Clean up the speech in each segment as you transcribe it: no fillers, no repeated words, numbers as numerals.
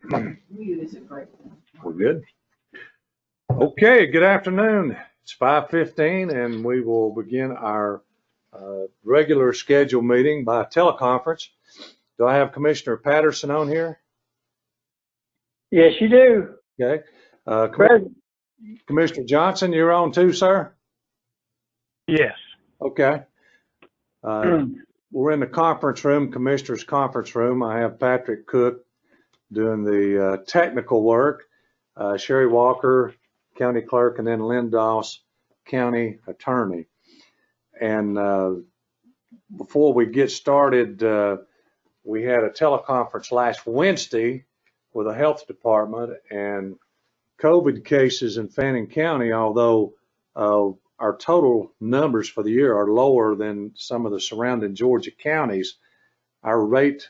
We're good. Okay, good afternoon. It's 5:15 and we will begin our regular scheduled meeting by teleconference. Do I have Commissioner Patterson on here? Yes, you do. Okay. Present. Commissioner Johnson, you're on too, sir? Yes. Okay. We're in the conference room, Commissioner's conference room. I have Patrick Cook doing the technical work, Sherry Walker, County Clerk, and then Lynn Doss, County Attorney. And before we get started, we had a teleconference last Wednesday with the health department, and COVID cases in Fannin County, although our total numbers for the year are lower than some of the surrounding Georgia counties, our rate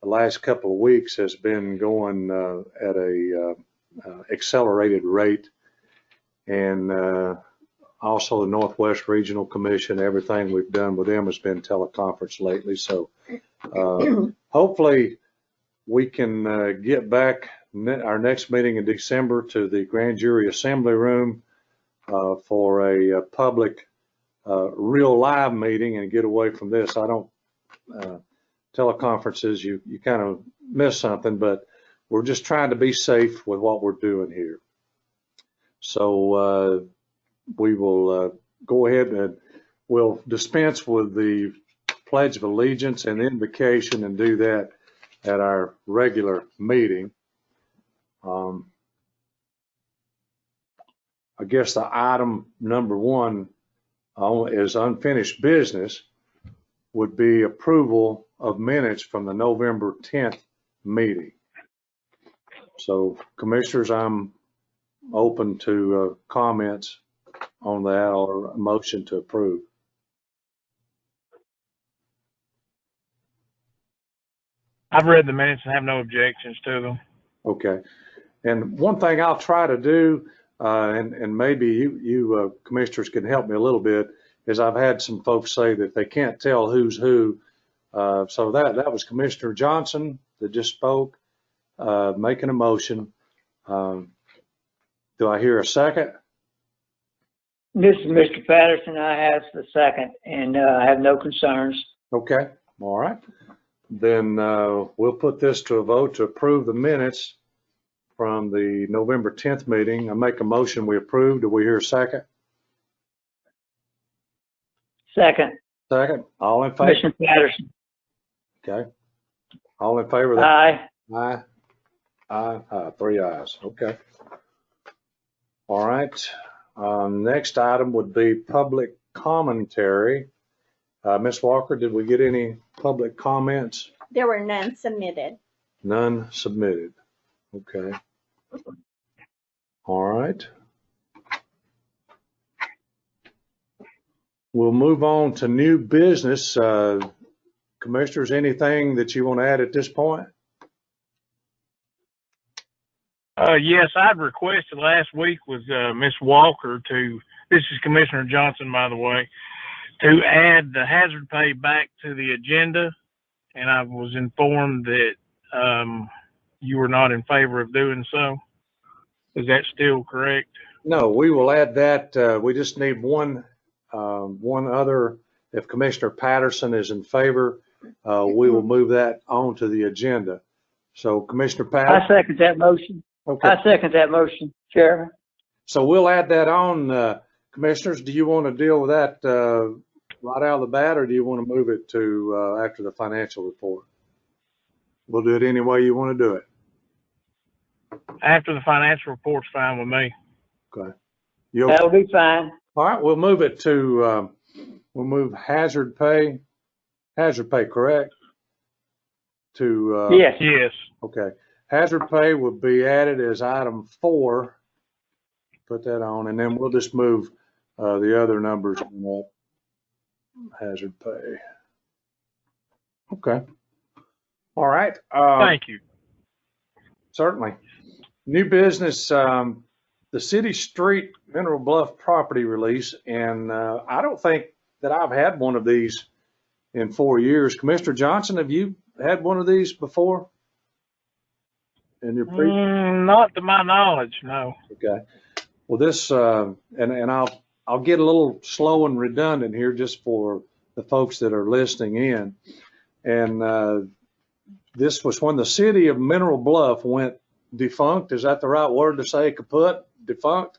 the last couple of weeks has been going at a accelerated rate. And also the Northwest Regional Commission, everything we've done with them has been teleconference lately. So hopefully we can get back our next meeting in December to the Grand Jury Assembly Room for a public real live meeting and get away from this. I don't, teleconferences, you kind of miss something, but we're just trying to be safe with what we're doing here. So we will go ahead and we'll dispense with the Pledge of Allegiance and invocation and do that at our regular meeting. I guess the item number one is unfinished business would be approval of minutes from the November 10th meeting. So commissioners, I'm open to comments on that or a motion to approve. I've read the minutes and have no objections to them. Okay. And one thing I'll try to do, and maybe you commissioners can help me a little bit, is I've had some folks say that they can't tell who's who. So that was Commissioner Johnson that just spoke, making a motion. Do I hear a second? This is Mr. Patterson. I have the second, and I have no concerns. Okay. All right. Then we'll put this to a vote to approve the minutes from the November 10th meeting. I make a motion we approve. Do we hear a second? Second. Second. All in favor? Commissioner Patterson. Okay. All in favor of that? Aye. Aye. Aye. Aye. 3 ayes. Okay. All right. Next item would be public commentary. Ms. Walker, did we get any public comments? There were none submitted. None submitted. Okay. All right. We'll move on to new business. Commissioners, anything that you want to add at this point? Yes, I'd requested last week was Ms. Walker to, this is Commissioner Johnson, by the way, to add the hazard pay back to the agenda. And I was informed that you were not in favor of doing so. Is that still correct? No, we will add that. We just need one other. If Commissioner Patterson is in favor, we will move that on to the agenda. So Commissioner Patterson. I second that motion. Okay. I second that motion, Chairman. So we'll add that on. Commissioners, do you want to deal with that right out of the bat, or do you want to move it to after the financial report? We'll do it any way you want to do it. After the financial report's fine with me. Okay. That'll be fine. All right, we'll move it to, we'll move hazard pay, correct? To, Yes. Yes. okay. Hazard pay will be added as item 4. Put that on, and then we'll just move the other numbers on that hazard pay. Okay. All right. Thank you. Certainly. New business, the City Street Mineral Bluff property release, and I don't think that I've had one of these in 4 years. Commissioner Johnson, have you had one of these before? in your pre? Not to my knowledge, no. Okay. Well, this, and I'll get a little slow and redundant here just for the folks that are listening in. And this was when the city of Mineral Bluff went defunct. Is that the right word to say, kaput, defunct?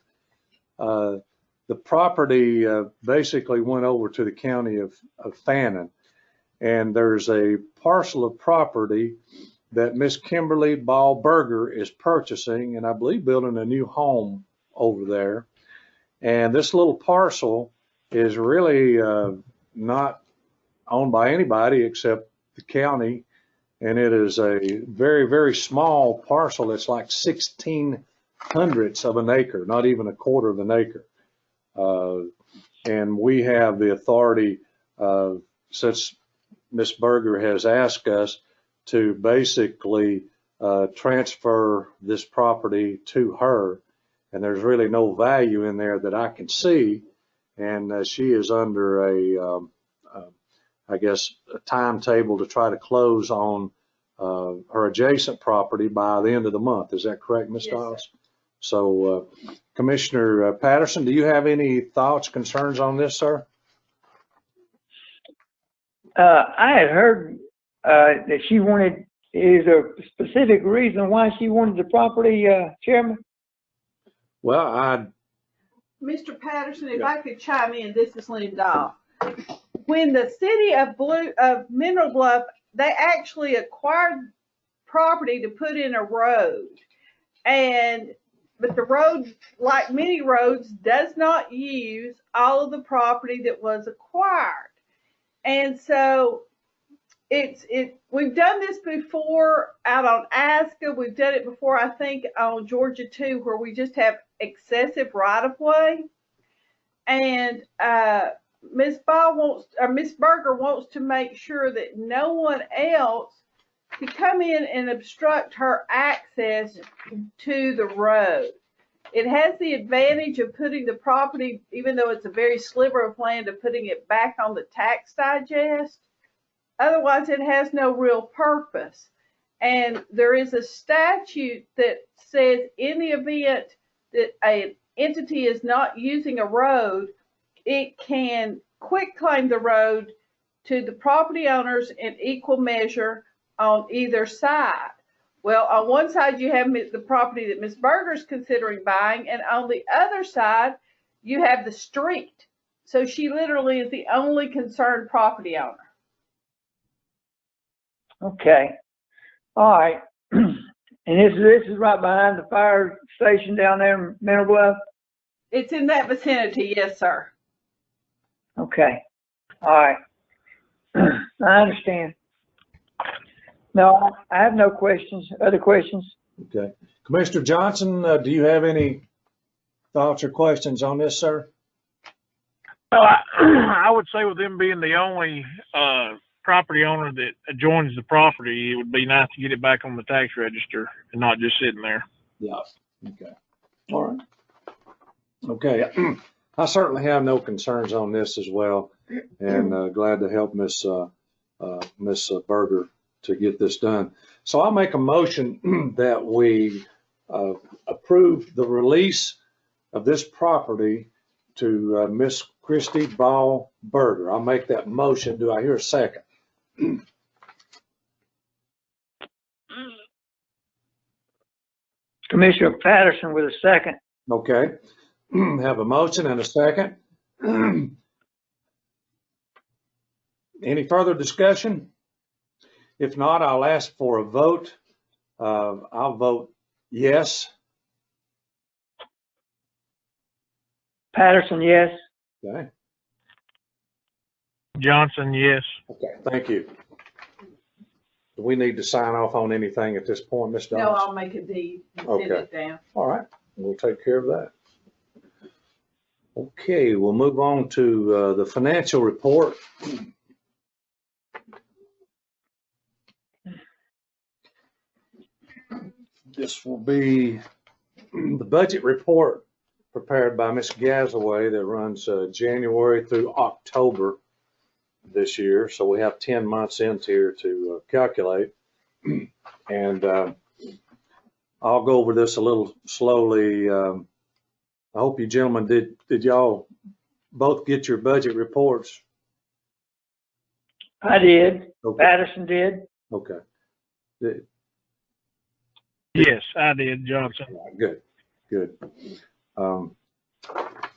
The property basically went over to the county of Fannin. And there's a parcel of property that Miss Kimberly Ball Berger is purchasing, and I believe building a new home over there. And this little parcel is really not owned by anybody except the county. And it is a very, very small parcel. It's like 1/1600 of an acre, not even a quarter of an acre. And we have the authority, since Ms. Berger has asked us to basically transfer this property to her. And there's really no value in there that I can see. And she is under I guess, a timetable to try to close on her adjacent property by the end of the month. Is that correct, Ms. Yes, Dawes? So, Commissioner Patterson, do you have any thoughts, concerns on this, sir? I had heard that she wanted, is there a specific reason why she wanted the property, Chairman? Well, Mr. Patterson, if Yeah. I could chime in, this is Linda. When the city of Mineral Bluff, they actually acquired property to put in a road. But the road, like many roads, does not use all of the property that was acquired. And so we've done this before out on Aska. We've done it before, I think, on Georgia too, where we just have excessive right of way. And Ms. Berger wants to make sure that no one else can come in and obstruct her access to the road. It has the advantage of putting the property, even though it's a very sliver of land, of putting it back on the tax digest. Otherwise, it has no real purpose. And there is a statute that says in the event that an entity is not using a road, it can quitclaim the road to the property owners in equal measure on either side. Well, on one side, you have the property that Ms. Berger is considering buying, and on the other side, you have the street. So she literally is the only concerned property owner. Okay. All right. And this is right behind the fire station down there in Mineral Bluff? It's in that vicinity, yes, sir. Okay. All right. I understand. No, I have no questions. Other questions? okay. Commissioner Johnson, do you have any thoughts or questions on this, sir? Well, I would say with them being the only property owner that adjoins the property, it would be nice to get it back on the tax register and not just sitting there. Yeah. Okay. All right. Okay. I certainly have no concerns on this as well, and glad to help Miss Berger to get this done. So I'll make a motion that we approve the release of this property to Miss Christy Ball Berger. I'll make that motion. Do I hear a second? Commissioner Patterson with a second. Okay. Have a motion and a second. Any further discussion? If not, I'll ask for a vote. I'll vote yes. Patterson, yes. Okay. Johnson, yes. Okay. Thank you. Do we need to sign off on anything at this point, Ms. Dawes? No, I'll make a deed and send Okay. it down. All right. We'll take care of that. Okay. We'll move on to the financial report. This will be the budget report prepared by Ms. Gazaway that runs January through October this year. So we have 10 months into here to calculate. And I'll go over this a little slowly. I hope you gentlemen did y'all both get your budget reports? I did. Okay. Patterson did. Okay. Yes, I did, Johnson. Good. Good.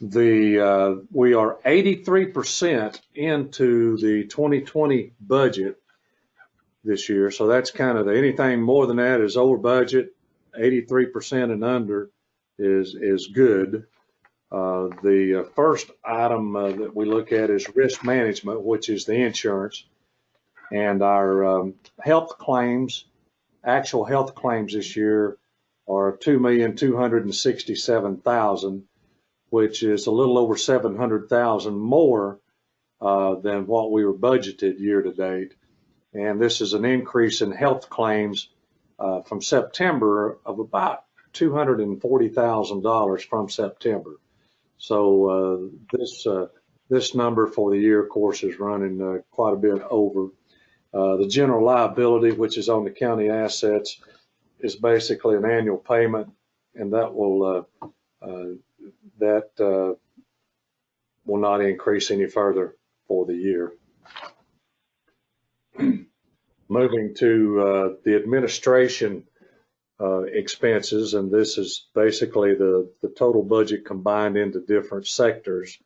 We are 83% into the 2020 budget this year. So that's kind of anything more than that is over budget. 83% and under is good. The first item that we look at is risk management, which is the insurance, and our health claims. Actual health claims this year are 2,267,000, which is a little over 700,000 more than what we were budgeted year to date. And this is an increase in health claims from September of about $240,000 from September. So this number for the year, of course, is running quite a bit over. The general liability, which is on the county assets, is basically an annual payment, and that will not increase any further for the year. Moving to the administration expenses, and this is basically the total budget combined into different sectors.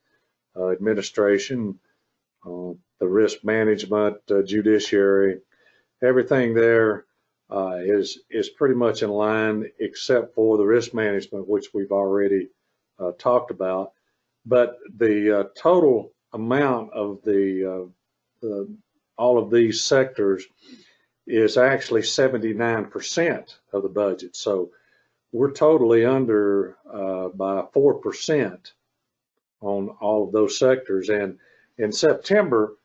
Administration, the risk management, judiciary, everything there is pretty much in line except for the risk management, which we've already talked about. But the total amount of all of these sectors is actually 79% of the budget. So we're totally under by 4% on all of those sectors. And in September,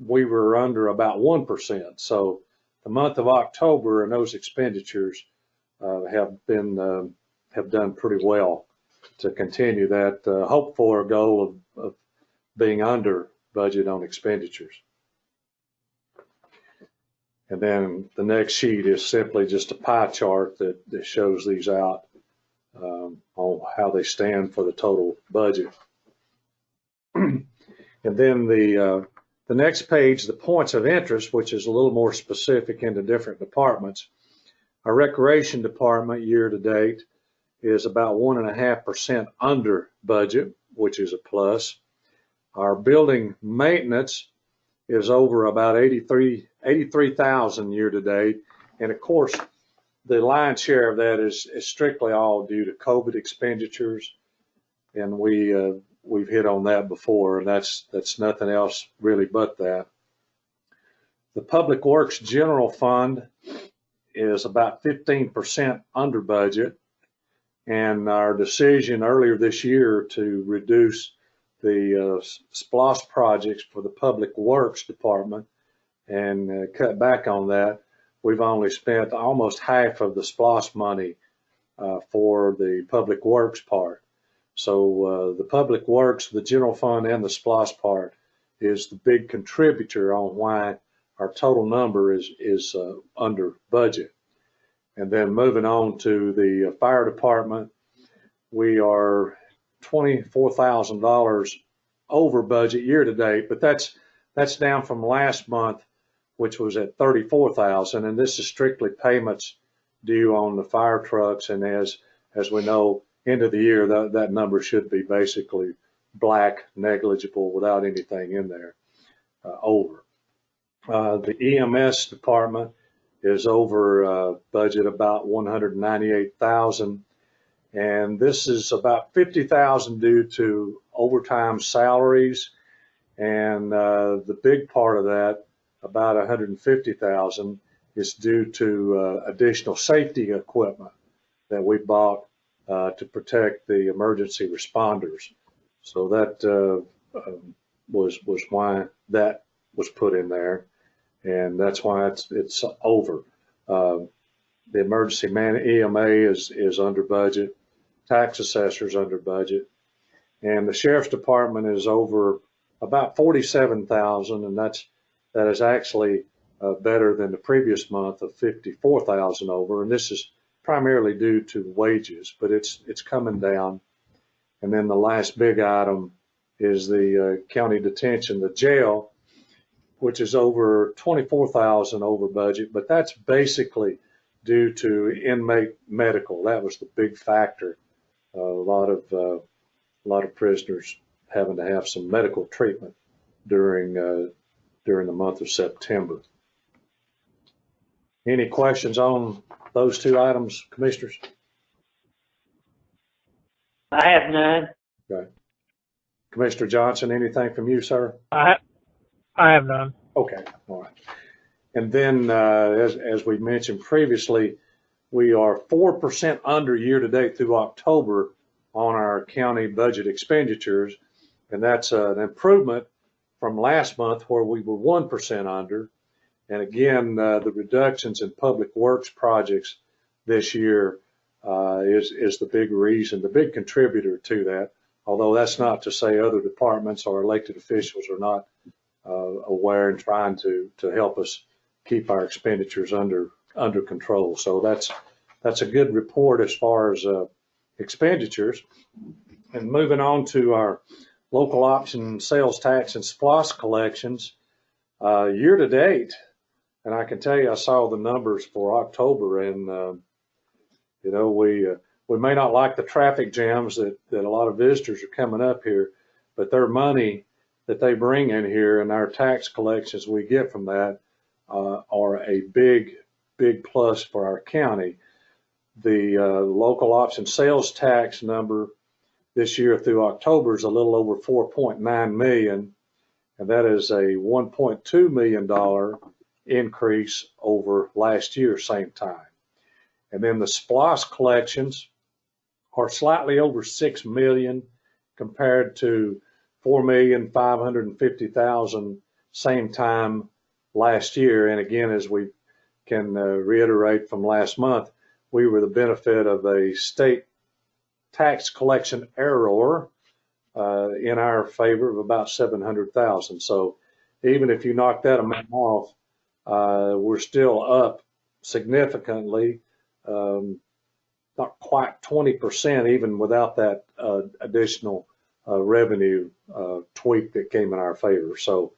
we were under about 1%. So the month of October and those expenditures have done pretty well to continue that hope for goal of being under budget on expenditures. And then the next sheet is simply just a pie chart that shows these out on how they stand for the total budget. And then the next page, the points of interest, which is a little more specific into different departments. Our recreation department year to date is about 1.5% under budget, which is a plus. Our building maintenance is over about 83,000 year to date. And of course, the lion's share of that is strictly all due to COVID expenditures. And we've hit on that before, and that's nothing else really but that. The Public Works General Fund is about 15% under budget, and our decision earlier this year to reduce the SPLOST projects for the Public Works Department and cut back on that, we've only spent almost half of the SPLOST money for the Public Works part. So the Public Works, the General Fund, and the SPLOST part is the big contributor on why our total number is under budget. And then moving on to the fire department, we are $24,000 over budget year to date, but that's down from last month, which was at $34,000, and this is strictly payments due on the fire trucks. And as we know, end of the year, that number should be basically black, negligible, without anything in there over. The EMS department is over budget about $198,000, and this is about $50,000 due to overtime salaries, and the big part of that, about $150,000, is due to additional safety equipment that we bought to protect the emergency responders. So that was why that was put in there, and that's why it's over. The emergency EMA is under budget, tax assessor's under budget, and the sheriff's department is over about $47,000, and that is actually better than the previous month of $54,000 over, and this is primarily due to wages, but it's coming down. And then the last big item is the county detention, the jail, which is over 24,000 over budget, but that's basically due to inmate medical. That was the big factor. A lot of prisoners having to have some medical treatment during the month of September. Any questions on those two items, Commissioners? I have none. Okay. Commissioner Johnson, anything from you, sir? I have none. Okay, all right. And then, as we mentioned previously, we are 4% under year-to-date through October on our county budget expenditures, and that's an improvement from last month where we were 1% under. And again, the reductions in public works projects this year is the big reason, the big contributor to that. Although that's not to say other departments or elected officials are not aware and trying to help us keep our expenditures under control. So that's a good report as far as expenditures. And moving on to our local option sales tax and SPLOST collections, year to date, and I can tell you I saw the numbers for October, and you know, we may not like the traffic jams that a lot of visitors are coming up here, but their money that they bring in here and our tax collections we get from that are a big plus for our county. The local option sales tax number this year through October is a little over 4.9 million, and that is a $1.2 million increase over last year same time. And then the SPLOST collections are slightly over 6 million compared to 4,550,000 same time last year. And again, as we can reiterate from last month, we were the benefit of a state tax collection error in our favor of about 700,000. So even if you knock that amount off, we're still up significantly, not quite 20%, even without that additional revenue tweak that came in our favor. So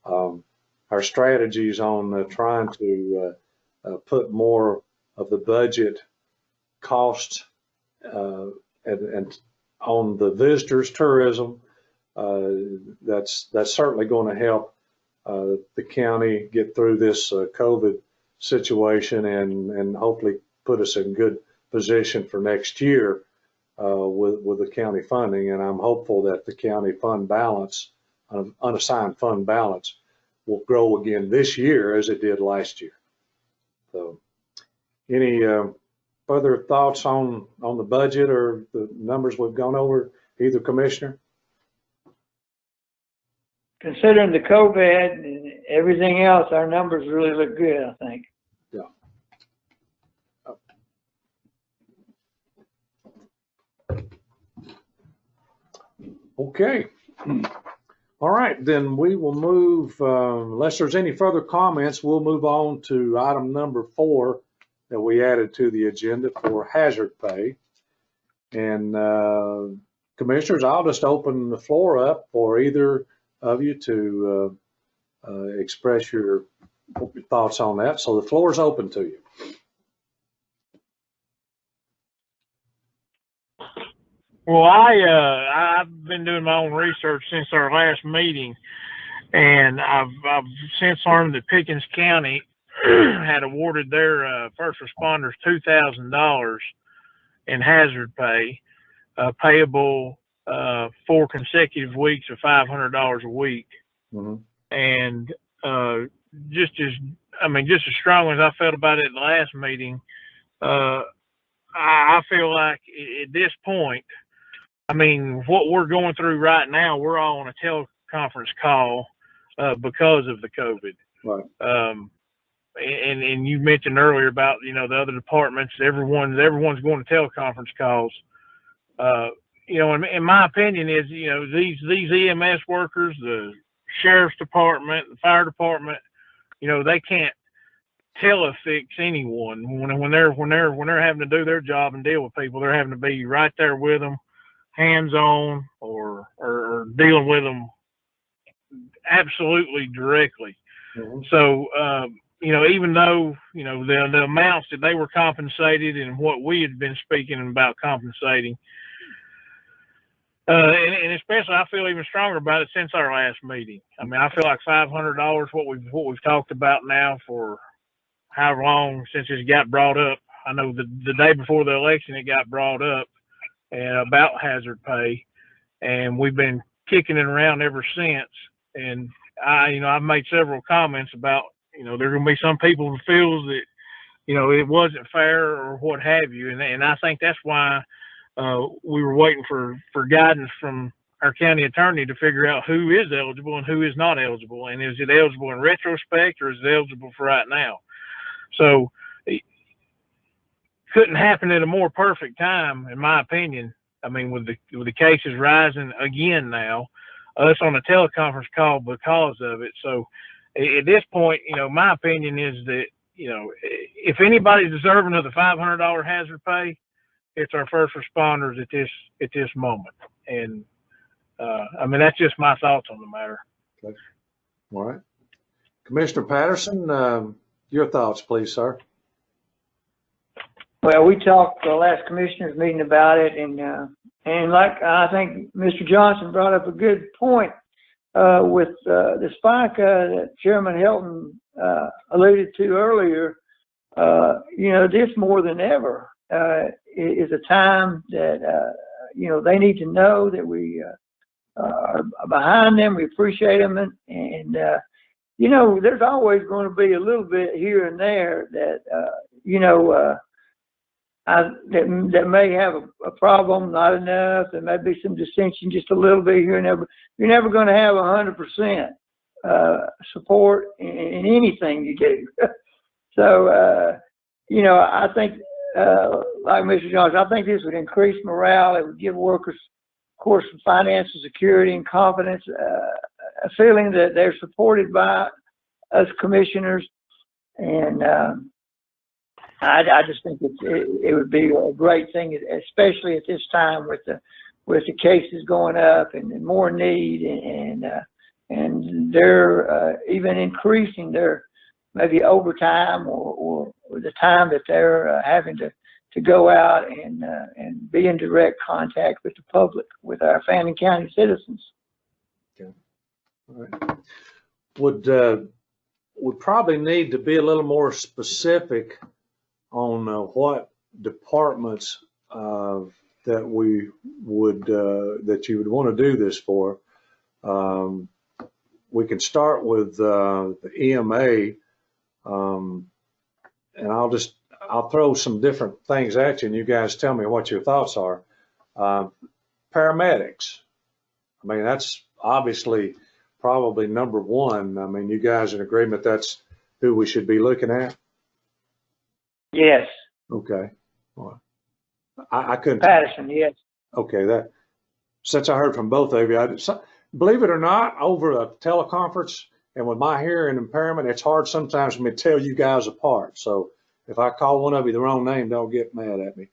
our strategies on trying to put more of the budget cost and on the visitors tourism, that's certainly going to help the county get through this COVID situation and hopefully put us in good position for next year with the county funding. And I'm hopeful that the county fund balance, unassigned fund balance, will grow again this year as it did last year. So any further thoughts on the budget or the numbers we've gone over, either commissioner? Considering the COVID and everything else, our numbers really look good, I think. Yeah. Okay. All right, then we will move, unless there's any further comments, we'll move on to item number 4 that we added to the agenda for hazard pay. And commissioners, I'll just open the floor up for either of you to express your thoughts on that. So the floor is open to you. Well, I've been doing my own research since our last meeting, and I've since learned that Pickens County had awarded their first responders $2,000 in hazard pay, payable 4 consecutive weeks of $500 a week. Mm-hmm. And just as strong as I felt about it at the last meeting, I feel like at this point, I mean, what we're going through right now, we're all on a teleconference call because of the COVID. Right. And you mentioned earlier about, you know, the other departments, everyone's going to teleconference calls. You know, in my opinion is, you know, these EMS workers, the sheriff's department, the fire department, you know, they can't telefix anyone when they're having to do their job and deal with people. They're having to be right there with them, hands on, or dealing with them absolutely directly. Mhm. So, even though, the amounts that they were compensated and what we had been speaking about compensating, and especially I feel even stronger about it since our last meeting. I mean, I feel like $500, what we've talked about now for however long since it got brought up. I know the day before the election, it got brought up and about hazard pay, and we've been kicking it around ever since. And I've made several comments about, there are going to be some people who feels that, it wasn't fair or what have you. And I think that's why we were waiting for guidance from our county attorney to figure out who is eligible and who is not eligible. And is it eligible in retrospect or is it eligible for right now? So it couldn't happen at a more perfect time, in my opinion. I mean, with the cases rising again now, us on a teleconference call because of it. So at this point, my opinion is that, if anybody's deserving of the $500 hazard pay, it's our first responders at this moment. And that's just my thoughts on the matter. Okay. All right. Commissioner Patterson, your thoughts, please, sir. Well, we talked the last commissioners meeting about it, and like I think Mr. Johnson brought up a good point with the spike that Chairman Helton alluded to earlier. This more than ever is a time that they need to know that we are behind them. We appreciate them, and there's always going to be a little bit here and there that that may have a problem, not enough. There may be some dissension, just a little bit here and there. But you're never going to have 100% support in anything you do. So, I think, like Mr. Johnson, I think this would increase morale. It would give workers, of course, some financial security and confidence, a feeling that they're supported by us commissioners. And I just think it would be a great thing, especially at this time with the cases going up and more need, and they're even increasing their maybe overtime or the time that they're having to go out and be in direct contact with the public, with our Fannin County citizens. Okay. All right. Would probably need to be a little more specific on what departments that we would that you would want to do this for. We can start with the EMA, and I'll throw some different things at you, and you guys tell me what your thoughts are. Paramedics. I mean, that's obviously probably number one. I mean, you guys in agreement that's who we should be looking at? Yes. Okay. Well, I couldn't. Patterson, yes. Okay, since I heard from both of you, believe it or not, over a teleconference and with my hearing impairment, it's hard sometimes for me to tell you guys apart. So if I call one of you the wrong name, don't get mad at me.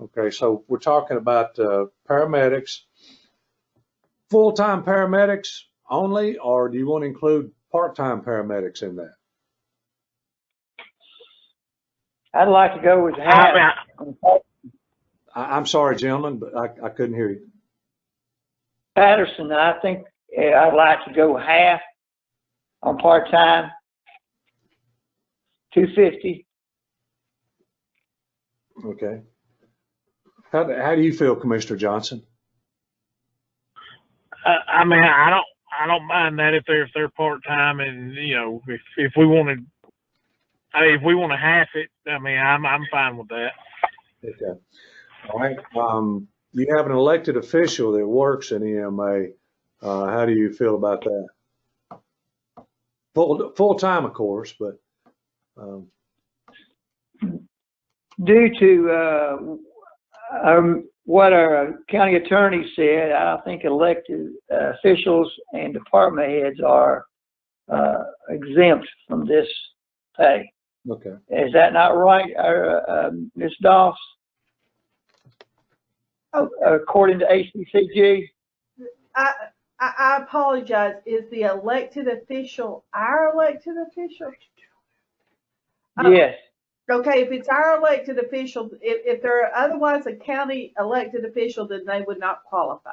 Okay, so we're talking about paramedics, full-time paramedics only, or do you want to include part-time paramedics in that? I'd like to go with half. I'm sorry, gentlemen, but I couldn't hear you. Patterson, I think I'd like to go half on part-time, 250. Okay. How do you feel, Commissioner Johnson? I mean, I don't mind that if they're part-time, and if we want to. If we want to half it, I mean, I'm fine with that. Okay. All right. You have an elected official that works in EMA. How do you feel about that? Full time, of course, but. Due to what our county attorney said, I think elected officials and department heads are exempt from this pay. Okay. Is that not right, Ms. Doss? According to ACCG? I apologize. Is the elected official our elected official? Yes. Okay, if it's our elected official, if they're otherwise a county elected official, then they would not qualify.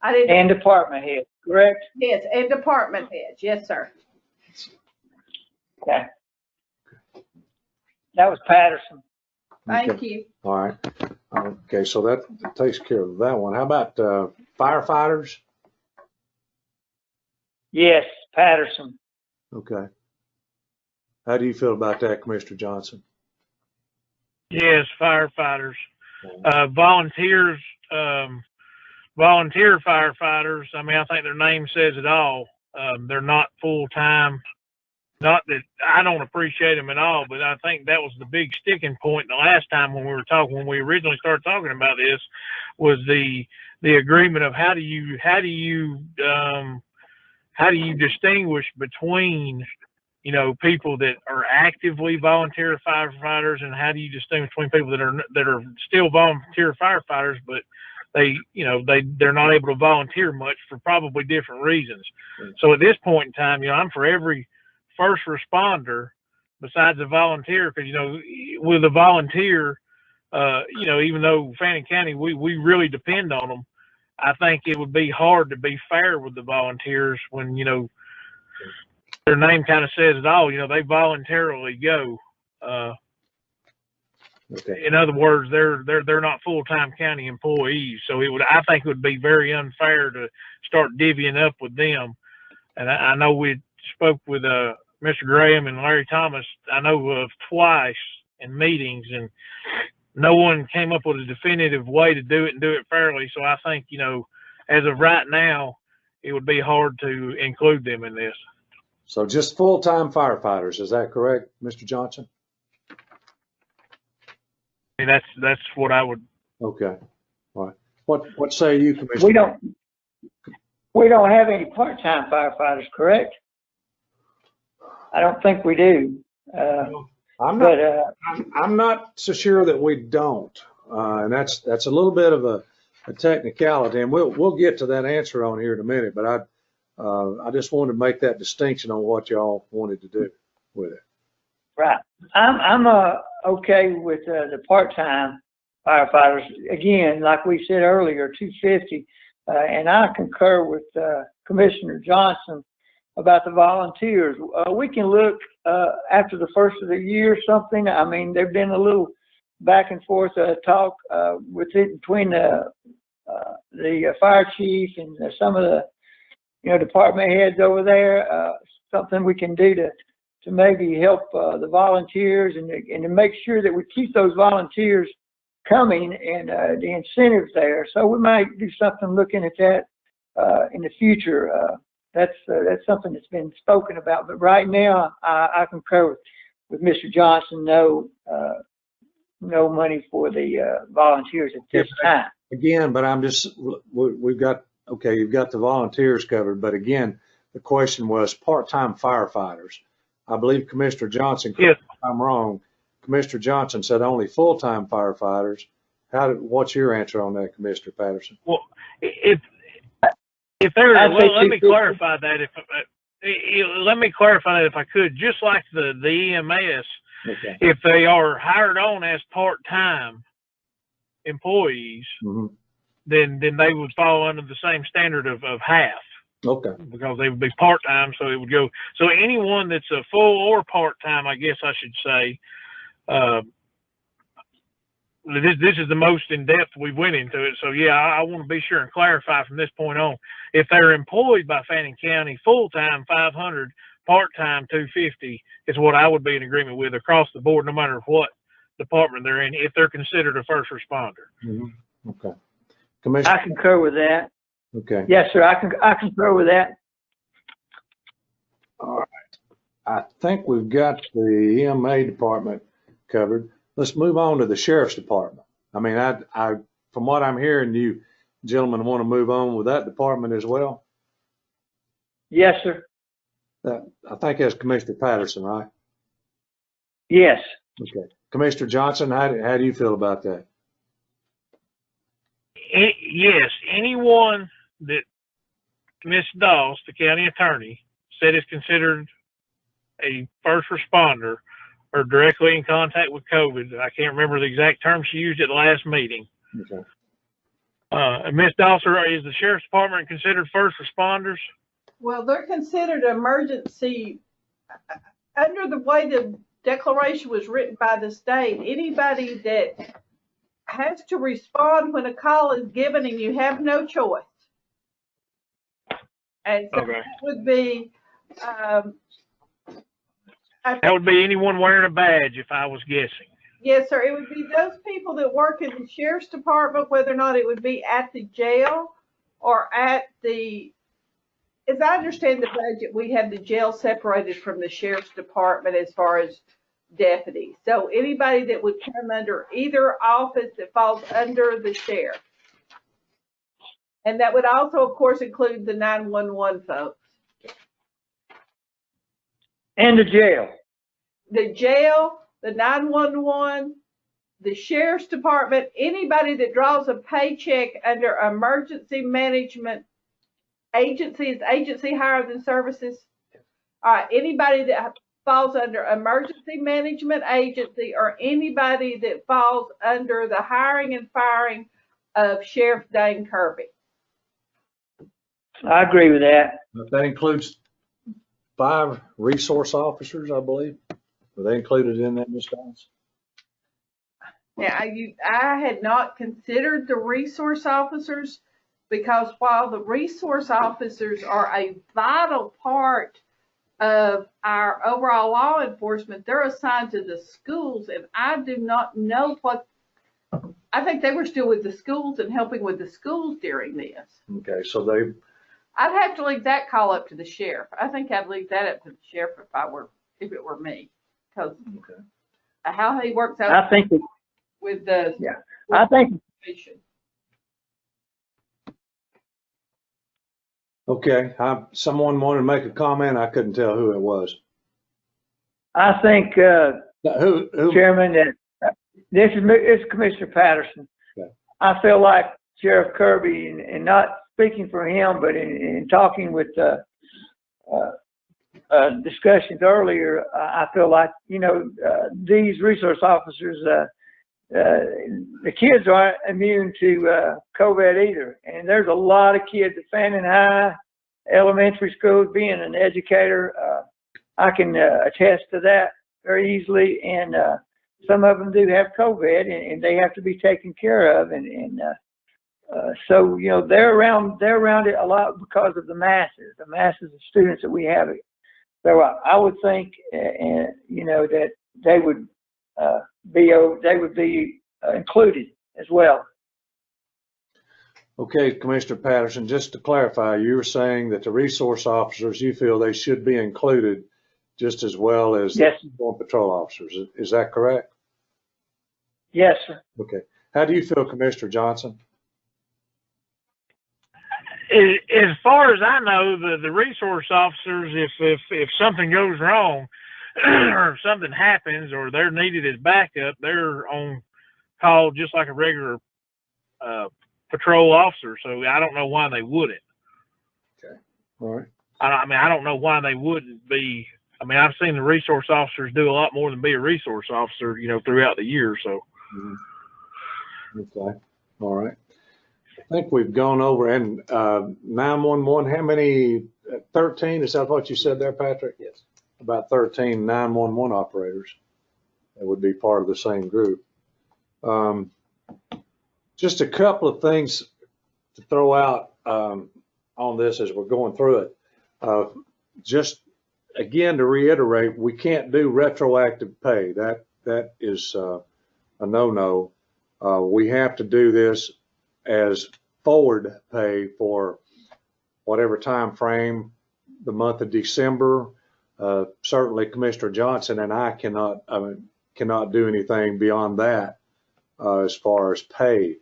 I didn't. And department head, correct? Yes, and department heads. Yes, sir. Okay. That was Patterson. Thank Okay. you. All right. Okay, so that takes care of that one. How about firefighters? Yes, Patterson. Okay. How do you feel about that, Commissioner Johnson? Yes, firefighters, volunteers, volunteer firefighters. I mean, I think their name says it all. They're not full time. Not that I don't appreciate them at all, but I think that was the big sticking point the last time when we originally started talking about this, was the agreement of how do you distinguish between, you know, people that are actively volunteer firefighters, and how do you distinguish between people that are still volunteer firefighters, but they're not able to volunteer much for probably different reasons. So at this point in time, I'm for every first responder besides a volunteer, because with a volunteer, even though Fannin County we really depend on them, I think it would be hard to be fair with the volunteers when their name kind of says it all. They voluntarily go. Okay. In other words, they're not full-time county employees, so I think it would be very unfair to start divvying up with them. And I know we spoke with Mr. Graham and Larry Thomas, I know of twice in meetings, and no one came up with a definitive way to do it and do it fairly. So I think, as of right now, it would be hard to include them in this. So just full-time firefighters, is that correct, Mr. Johnson? I mean, that's what I would. Okay. All right. What say you, Commissioner? We don't have any part-time firefighters, correct? I don't think we do. I'm not so sure that we don't, and that's a little bit of a technicality, and we'll get to that answer on here in a minute. But I just wanted to make that distinction on what y'all wanted to do with it. Right. I'm okay with the part-time firefighters. Again, like we said earlier, 250, and I concur with Commissioner Johnson about the volunteers. We can look after the first of the year or something. I mean, there've been a little back and forth talk between the fire chief and some of the department heads over there. Something we can do to maybe help the volunteers and to make sure that we keep those volunteers coming and the incentives there. So we might do something looking at that in the future. That's something that's been spoken about. But right now, I concur with Mr. Johnson. No money for the volunteers at this time. Again, but we've got, okay, you've got the volunteers covered. But again, the question was part-time firefighters. I believe Commissioner Johnson, yes. If I'm wrong, Commissioner Johnson said only full-time firefighters. What's your answer on that, Commissioner Patterson? Well, if let me clarify that. Let me clarify that if I could. Just like the EMS, okay. If they are hired on as part-time employees, Mm-hmm. then they would fall under the same standard of half. Okay. Because they would be part-time, so it would go. So anyone that's a full or part-time, I guess I should say, this is the most in-depth we went into it. So yeah, I want to be sure and clarify from this point on. If they're employed by Fannin County, full-time 500, part-time 250 is what I would be in agreement with across the board, no matter what department they're in, if they're considered a first responder. Mm-hmm. Okay. Commissioner. I concur with that. Okay. Yes, sir. I concur with that. All right. I think we've got the EMA department covered. Let's move on to the sheriff's department. I mean, I from what I'm hearing, you gentlemen want to move on with that department as well? Yes, sir. I think that's Commissioner Patterson, right? Yes. Okay. Commissioner Johnson, how do you feel about that? Yes, anyone that Ms. Doss, the county attorney, said is considered a first responder or directly in contact with COVID. I can't remember the exact term she used at the last meeting. Okay. Ms. Doss, is the sheriff's department considered first responders? Well, they're considered emergency under the way the declaration was written by the state. Anybody that has to respond when a call is given and you have no choice. And so Okay. that would be, That would be anyone wearing a badge, if I was guessing. yes, sir. It would be those people that work in the sheriff's department, whether or not it would be at the jail or at the, as I understand the budget, we have the jail separated from the sheriff's department as far as deputies. So anybody that would come under either office that falls under the sheriff. And that would also, of course, include the 911 folks. And the jail. The jail, the 911, the sheriff's department, anybody that draws a paycheck under emergency management agency, is agency higher than services? All right, anybody that falls under emergency management agency or anybody that falls under the hiring and firing of Sheriff Dane Kirby. I agree with that. That includes 5 resource officers, I believe. Were they included in that, Ms. Dawes? Now, I had not considered the resource officers because while the resource officers are a vital part of our overall law enforcement, they're assigned to the schools, and I do not know what, I think they were still with the schools and helping with the schools during this. Okay, so I'd have to leave that call up to the sheriff. I think I'd leave that up to the sheriff if it were me, because how he works out I think with the I think okay. Someone wanted to make a comment. I couldn't tell who it was. Who? Chairman, that this is Commissioner Patterson. Okay. I feel like Sheriff Kirby, and not speaking for him, but in talking with discussions earlier, I feel like, these resource officers, the kids aren't immune to COVID either. And there's a lot of kids at Fannin High, elementary schools. Being an educator, I can attest to that very easily. And some of them do have COVID, and they have to be taken care of. So, they're around it a lot because of the masses of students that we have. So I would think, that they would be included as well. Okay, Commissioner Patterson, just to clarify, you were saying that the resource officers, you feel they should be included just as well as Yes. the patrol officers. Is that correct? Yes, sir. Okay. How do you feel, Commissioner Johnson? As far as I know, the resource officers, if something goes wrong or if something happens or they're needed as backup, they're on call just like a regular patrol officer. So I don't know why they wouldn't. Okay. All right. I don't know why they wouldn't be. I've seen the resource officers do a lot more than be a resource officer, throughout the year. So. Mm-hmm. Okay. All right. I think we've gone over, and 911, how many, 13, is that what you said there, Patrick? Yes. About 13 911 operators that would be part of the same group. Just a couple of things to throw out on this as we're going through it. Just again, to reiterate, we can't do retroactive pay. That is a no-no. We have to do this as forward pay for whatever time frame, the month of December. Certainly Commissioner Johnson and I cannot do anything beyond that as far as pay.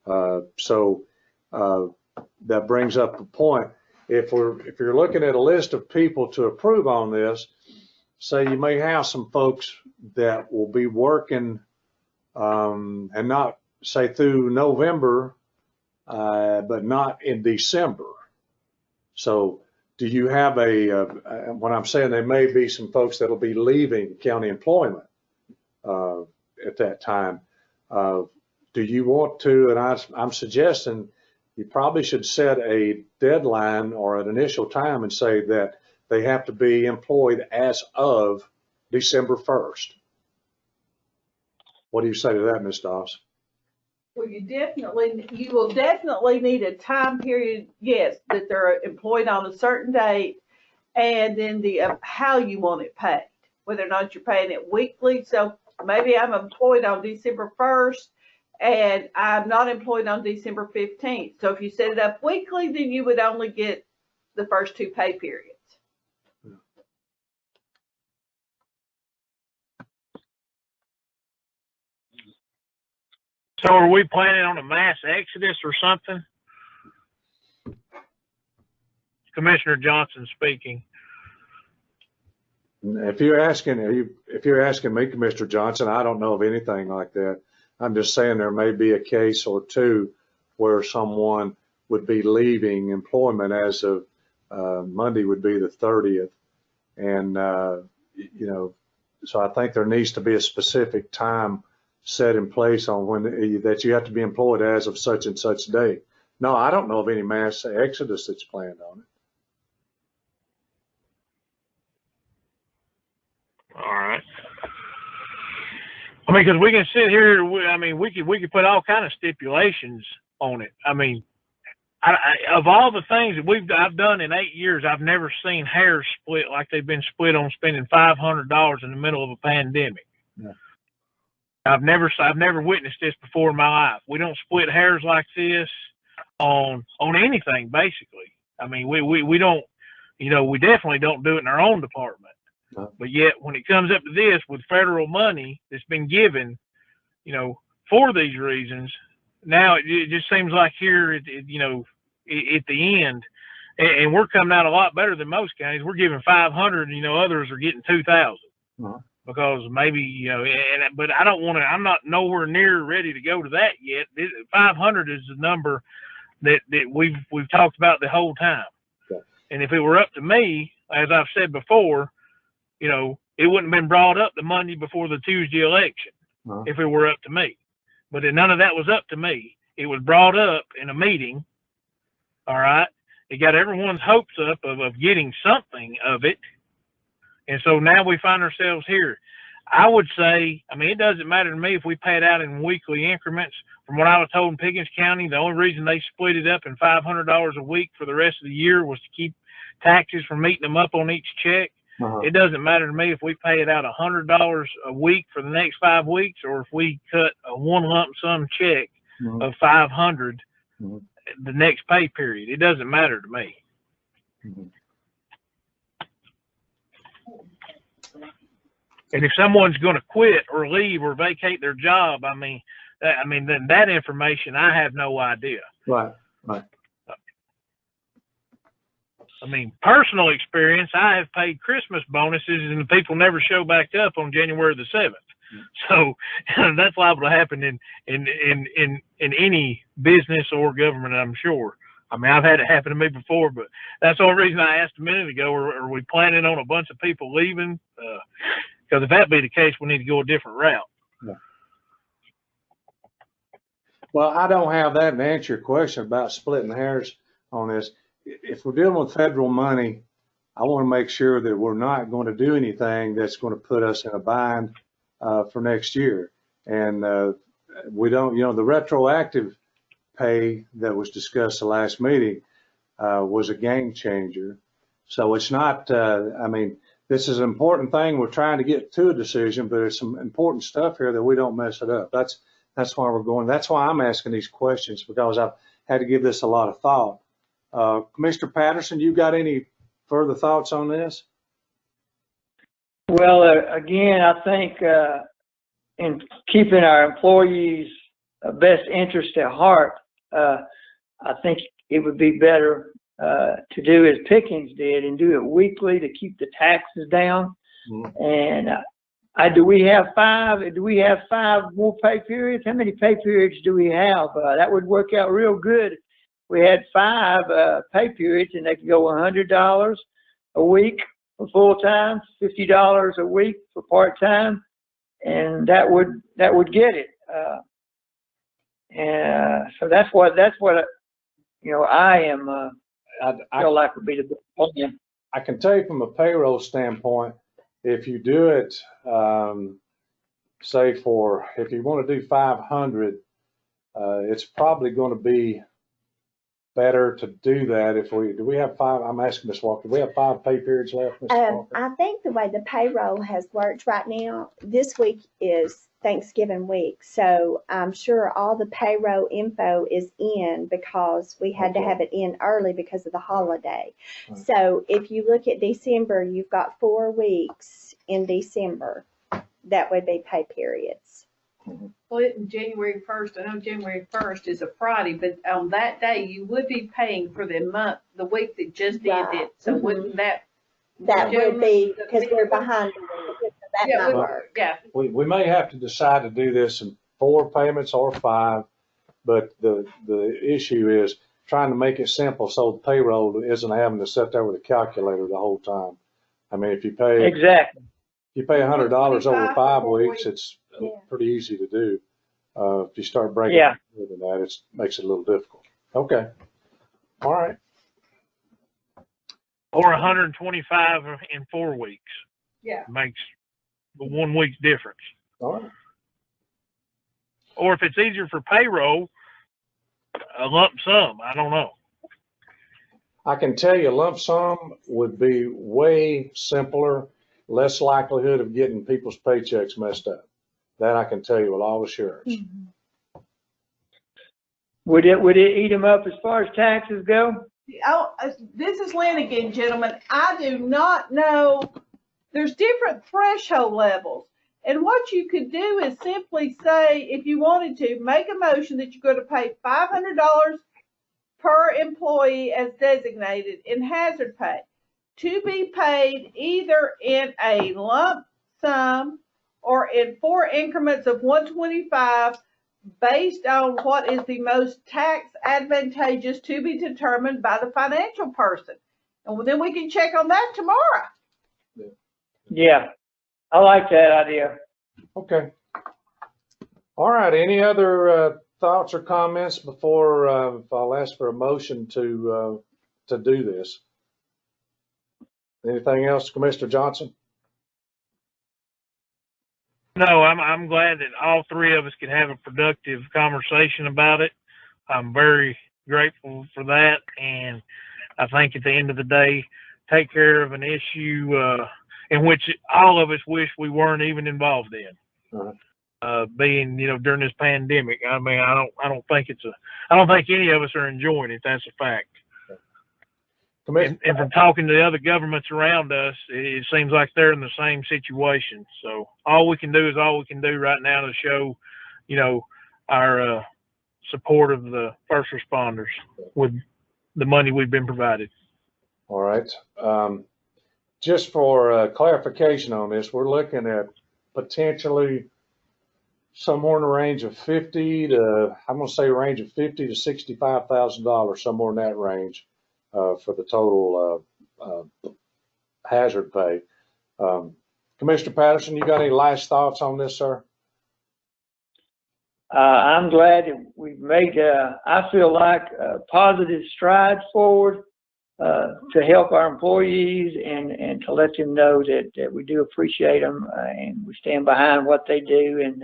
So that brings up a point. If you're looking at a list of people to approve on this, say you may have some folks that will be working, and not say through November, but not in December. So do you have when I'm saying there may be some folks that'll be leaving county employment at that time, do you want to, and I'm suggesting you probably should set a deadline or an initial time and say that they have to be employed as of December 1st. What do you say to that, Ms. Doss? Well, you will definitely need a time period, yes, that they're employed on a certain date, and then how you want it paid, whether or not you're paying it weekly. So maybe I'm employed on December 1st, and I'm not employed on December 15th. So if you set it up weekly, then you would only get the first 2 pay periods. So are we planning on a mass exodus or something? Commissioner Johnson speaking. If you're asking me, Commissioner Johnson, I don't know of anything like that. I'm just saying there may be a case or two where someone would be leaving employment as of Monday would be the 30th. And, so I think there needs to be a specific time set in place on when that you have to be employed as of such and such date. No, I don't know of any mass exodus that's planned on it. All right. I mean, because we can sit here. We could put all kind of stipulations on it. I mean, of all the things that I've done in 8 years, I've never seen hairs split like they've been split on spending $500 in the middle of a pandemic. Yeah. I've never witnessed this before in my life. We don't split hairs like this on anything, basically. I mean, we don't, we definitely don't do it in our own department. No. But yet, when it comes up to this, with federal money that's been given, for these reasons, now it just seems like here, at the end, and we're coming out a lot better than most counties. We're giving 500, others are getting 2,000. Uh-huh. Because maybe, but I don't want to, I'm not nowhere near ready to go to that yet. 500 is the number that we've talked about the whole time. Okay. And if it were up to me, as I've said before, it wouldn't have been brought up the Monday before the Tuesday election. Uh-huh. If it were up to me. But none of that was up to me. It was brought up in a meeting. All right. It got everyone's hopes up of getting something of it. And so now we find ourselves here. I would say, it doesn't matter to me if we pay it out in weekly increments. From what I was told in Pickens County, the only reason they split it up in $500 a week for the rest of the year was to keep taxes from eating them up on each check. Uh-huh. It doesn't matter to me if we pay it out $100 a week for the next 5 weeks, or if we cut a one lump sum check uh-huh. of $500 uh-huh. the next pay period. It doesn't matter to me. Uh-huh. And if someone's going to quit or leave or vacate their job, then that information, I have no idea. Right. Personal experience, I have paid Christmas bonuses and the people never show back up on January the 7th. So that's liable to happen in any business or government, I'm sure. I've had it happen to me before, but that's the only reason I asked a minute ago, are we planning on a bunch of people leaving? Because if that be the case, we need to go a different route. Yeah. Well, I don't have that to answer your question about splitting hairs on this. If we're dealing with federal money, I want to make sure that we're not going to do anything that's going to put us in a bind for next year. And we don't, the retroactive pay that was discussed the last meeting was a game changer. So it's not, this is an important thing. We're trying to get to a decision, but there's some important stuff here that we don't mess it up. That's why we're going. That's why I'm asking these questions, because I've had to give this a lot of thought. Commissioner Patterson, you got any further thoughts on this? Well, again, I think in keeping our employees' best interest at heart, I think it would be better to do as Pickens did and do it weekly to keep the taxes down. Mm-hmm. And Do we have five? Do we have 5 more pay periods? How many pay periods do we have? That would work out real good. We had 5 pay periods, and they could go $100 a week for full time, $50 a week for part time, and that would get it. And so that's what I am feel like would be the best plan. I can tell you from a payroll standpoint, if you do it, say if you want to do 500, it's probably going to be better to do that do we have 5? I'm asking Ms. Walker, do we have 5 pay periods left, Ms. Walker? I think the way the payroll has worked right now, this week is Thanksgiving week. So I'm sure all the payroll info is in because we had to have it in early because of the holiday. Right. So if you look at December, you've got 4 weeks in December. That would be pay periods. Well, January 1st, I know January 1st is a Friday, but on that day, you would be paying for the week that just ended. So wouldn't that? That would be, because we're behind the week, so that might work. Yeah. We may have to decide to do this in 4 payments or 5, but the issue is trying to make it simple so the payroll isn't having to sit there with a calculator the whole time. I mean, if you pay Exactly. you pay $100 over 5 weeks, it's Yeah. pretty easy to do. If you start breaking Yeah. more than that, it makes it a little difficult. Okay. All right. Or 125 in 4 weeks. Yeah. Makes the 1 week's difference. All right. Or if it's easier for payroll, a lump sum. I don't know. I can tell you lump sum would be way simpler, less likelihood of getting people's paychecks messed up. That I can tell you with all assurance. Would it eat them up as far as taxes go? Oh, this is Lynn again, gentlemen. I do not know. There's different threshold levels. And what you could do is simply say, if you wanted to, make a motion that you're going to pay $500 per employee as designated in hazard pay to be paid either in a lump sum or in 4 increments of 125 based on what is the most tax advantageous to be determined by the financial person. And then we can check on that tomorrow. Yeah, I like that idea. Okay. All right. Any other thoughts or comments before I'll ask for a motion to do this? Anything else, Commissioner Johnson? No, I'm glad that all 3 of us could have a productive conversation about it. I'm very grateful for that, and I think at the end of the day, take care of an issue in which all of us wish we weren't even involved in. Being, during this pandemic. I mean, I don't think any of us are enjoying it. That's a fact. And from talking to the other governments around us, it seems like they're in the same situation. So all we can do is all we can do right now to show, our support of the first responders with the money we've been provided. All right. Just for clarification on this, we're looking at potentially somewhere in the range of $50 to $65,000, somewhere in that range. For the total hazard pay. Commissioner Patterson, you got any last thoughts on this, sir? I'm glad that we've made, I feel like, positive strides forward to help our employees and to let them know that we do appreciate them and we stand behind what they do and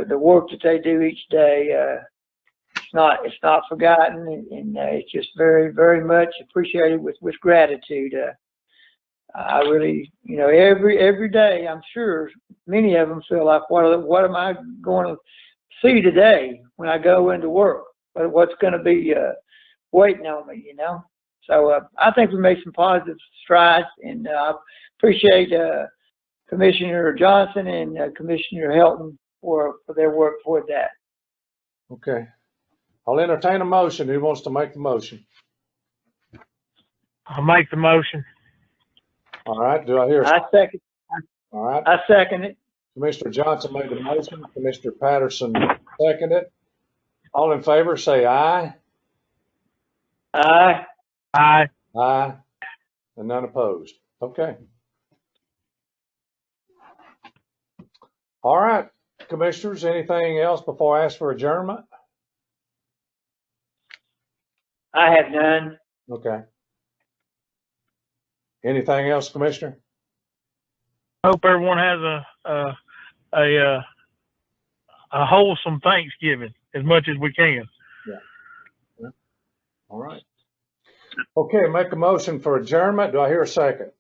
the work that they do each day. It's not forgotten, and it's just very, very much appreciated with gratitude. I really, every day, I'm sure many of them feel like, what am I going to see today when I go into work? What's going to be waiting on me, So I think we made some positive strides, and I appreciate Commissioner Johnson and Commissioner Helton for their work toward that. Okay. I'll entertain a motion. Who wants to make the motion? I'll make the motion. All right. Do I hear? I second. All right. I second it. Commissioner Johnson made the motion. Commissioner Patterson seconded it. All in favor, say aye. Aye. Aye. Aye. And none opposed. Okay. All right, commissioners, anything else before I ask for adjournment? I have none. Okay. Anything else, Commissioner? Hope everyone has a wholesome Thanksgiving as much as we can. Yeah. All right. Okay, make a motion for adjournment. Do I hear a second?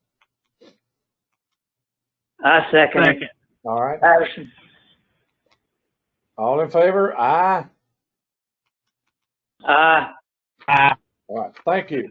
I second Second. it. All right. Patterson. All in favor? Aye. Aye. Aye. All right. Thank you.